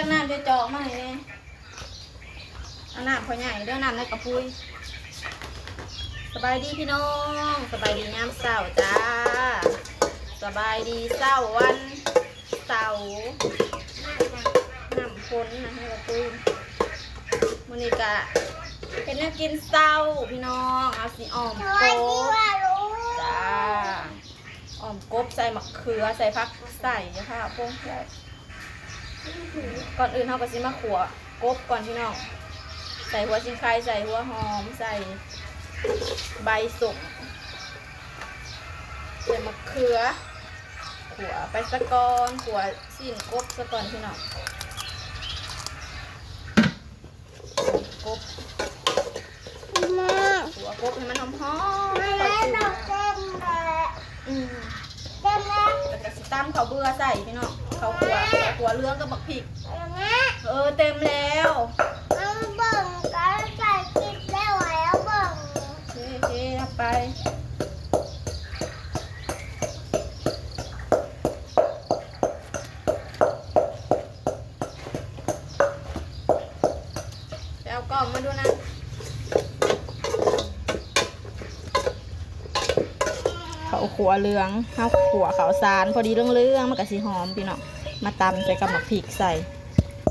กน้ำจะเจาะมาให้เนี่ยเอาน้ำพอใหญ่เด้อน้ำในกระพุ้ยสบายดีพี่น้องสบายดียามเสาร์จ้าสบายดีเสาร์วันเสาร์น้ำพ้นนะให้กระตุ้นมื้อนี้กะเป็นนักกินเสาร์พี่น้องเอาสิอ้อมโกบจ้าอ้อมกบใส่มะเขือใส่ผักใส่นะคะพวกก่อนอื่นเราก็สิมาขั่วกบก่อนพี่น้องใส่หัวชิงไข่ใส่หัวหอมใส่ใบสุกใส่มะเขือขั่วไปสะก่อนขั่วสิ้นกบสะก่อนพี่น้องกบขั่วกบให้มันหอมๆแล้วก็สิตำข้าวเบื่อใส่พี่น้องข้าวขั่วเรื่องกับบักพริกเต็มแล้วเทไปเอากล่องมาดูนะเขาขั่วเหลืองข้าวขั่วขาวสารพอดีเรื่องมันก็สีหอมพี่น้องมาตำใส่กับหมักพริกใส่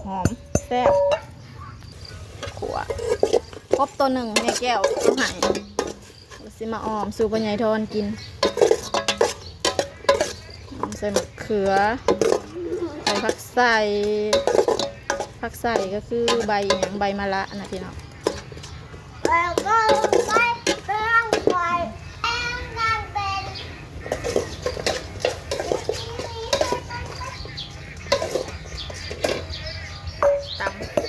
หอมแซ่บขั่วครบตัวหนึ่งในแก้วต้องหายสิมาออมสู่ปัญญาทอนกินใส่มะเขือใส่ผักใส่ก็คือใบอย่างใบมะระนะพี่น้องแล้วก็ใบเครื่องไฟตำ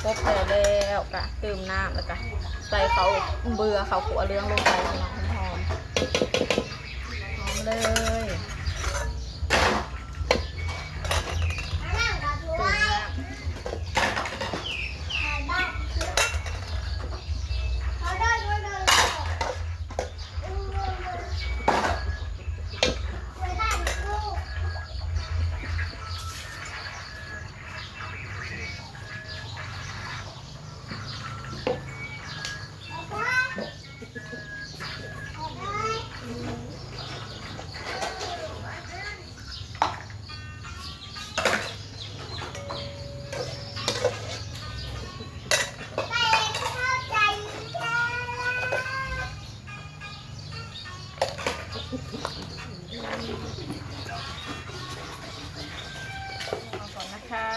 ก็ใส่แล้วกะเติมน้ำแล้วกะใส่เขาเบื่อเขาขั่วเรื่องลงไปหอมหอมเลยก่อนนะคะ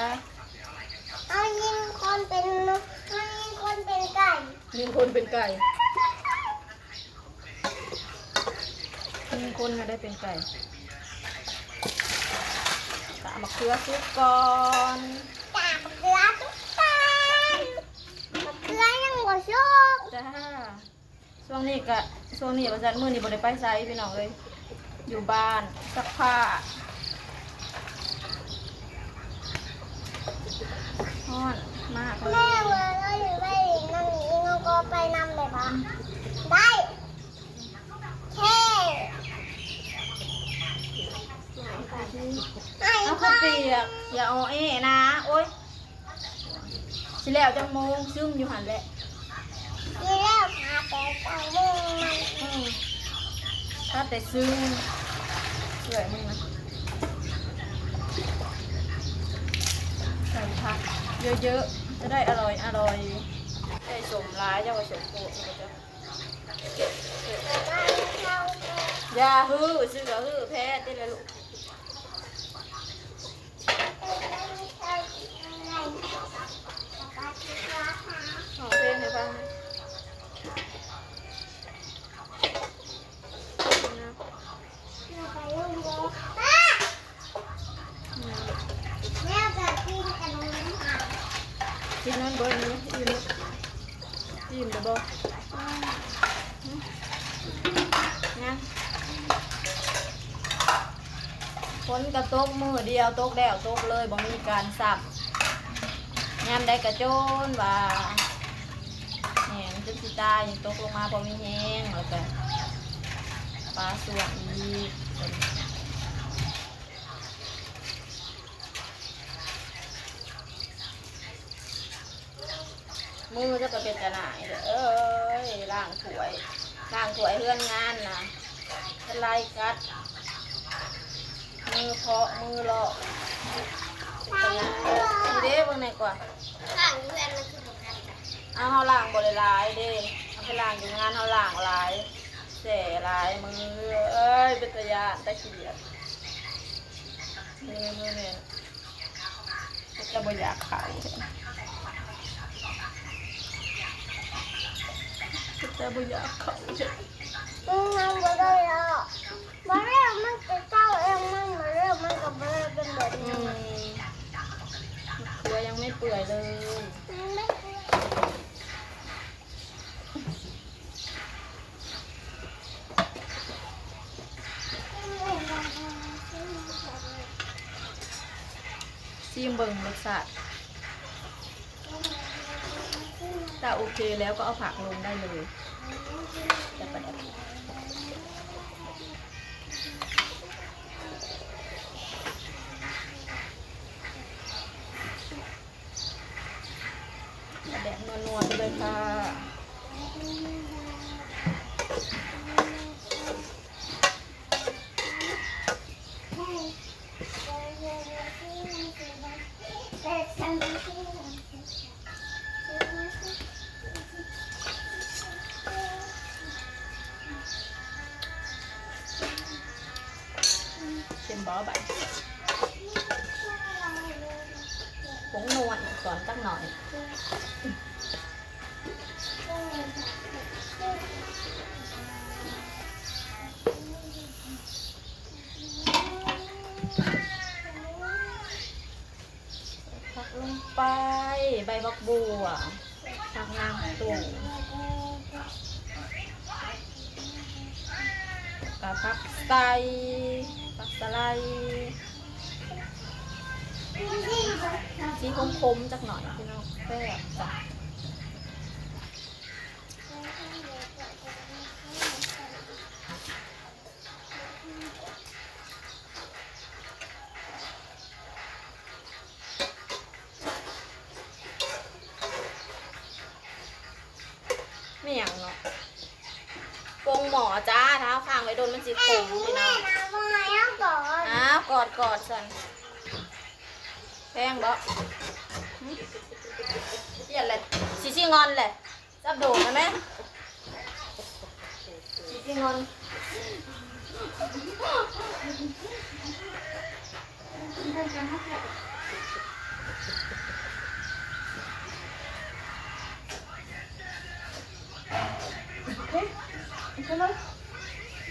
เอายิงคนเป็นไก่ยิงคนเป็นไก่ยิงคนก็ได้เป็นไก่ตามมะเขือซุปก่อนตามมะเขือซุปก่อนมะเขือยังบ่สุกจ้าช่วงนี้ประจันมื้อนี้บ่ได้ไปไสพี่น้องเลยอยู่บ้านซักผ้าฮ้อนมากเลยแม่เวลาเราอยู่ไปนั่งนี่เราก็ไปนำเลยปะได้แค่เอาข้าวเปียกอย่าเอานะโอ๊ยสิแล้วจังโมงซึมอยู่หันแหละสิแล้วพาแต่จังโมงมันถ้าแต่ซึมเหนื่อยมึงนะใส่ผักเยอะๆจะได้อร่อยได้สมร้ายเจ้าก็สมโกะยาฮือซื้อก็ฮือแพ้ได้เลยลูก กินนั่นเบอร์นี้อิ่มเดี๋ยวบอกงั้นคนกระตกมือเดียวตกแล้วตกเลยบ่มีการสับยามได้กระโจนว่าแหงจนสิตายยังตกลงมาพอมีแห้งแล้วก็ปลาส่วนอีกมือจะเป็นกระหน่ายเอ้ยล่างถวยเฮือนงานนะเป็นไรกัดมือเพาะมือเลาะเป็นกระหน่ายดีเด้เบิ่งไหนกว่าล่างเพื่อนมันคือบอกกันจ้ะเอาเฮาล่างบ่ได้หลายเด้เอาไปล่างอยู่งานเฮาล่างหลายแส่หลายมือเอ้ยเป็นตะยานตะเกียบมือเนี่ยจะบ่อยากขายจะบ่อยากขายมันบ่ได้แล้วบ่ได้มันจะเจ้าเองมันบ่ได้มันก็บ่ได้เป็นแบบนี้เกลือยังไม่เปื่อยเลยชิมเบิ่งรสชาติถ้าโอเคแล้วก็เอาผักลงได้เลยจะประดับแดกนัวๆไปเลยค่ะเต็มบ่อใบผงนวลก่อนสักหน่อยผักลงไปใบบักบัวผักนางตู่กับผักไตผักสะไลสีคมๆจักหน่อยพี่น้องแซ่บจ้ะไม่อย่างเนาะปงหมอจ้าเท้าข้างไว้โดนมันสิขมพี่น้องอ้าวกอดสันแพงบ่เดี๋ยวเลยชิงอนเลยจับโด่งไหมชิงอน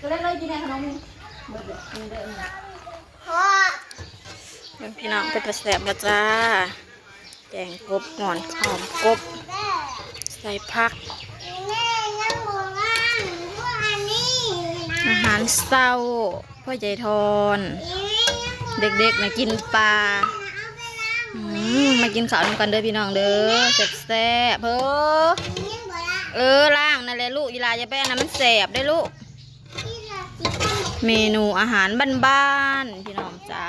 ก็เล่นเลยกินแน่ขนมนี่เบิดเลยนี่เด้อพี่น้องเป็นประแสบแล้วจ้าแกงกบหอนหอมกบใส่ผักอาหารเศร้าพ่อใหญ่ทอนเด็กๆมากินปลามากินข้าวนำกันเด้อพี่น้องเด้อแซ่บล่างนั่นแหละลูกยีราจะไปอันนั้นมันแสบได้ลูกเมนูอาหารบ้านๆพี่น้องจ้า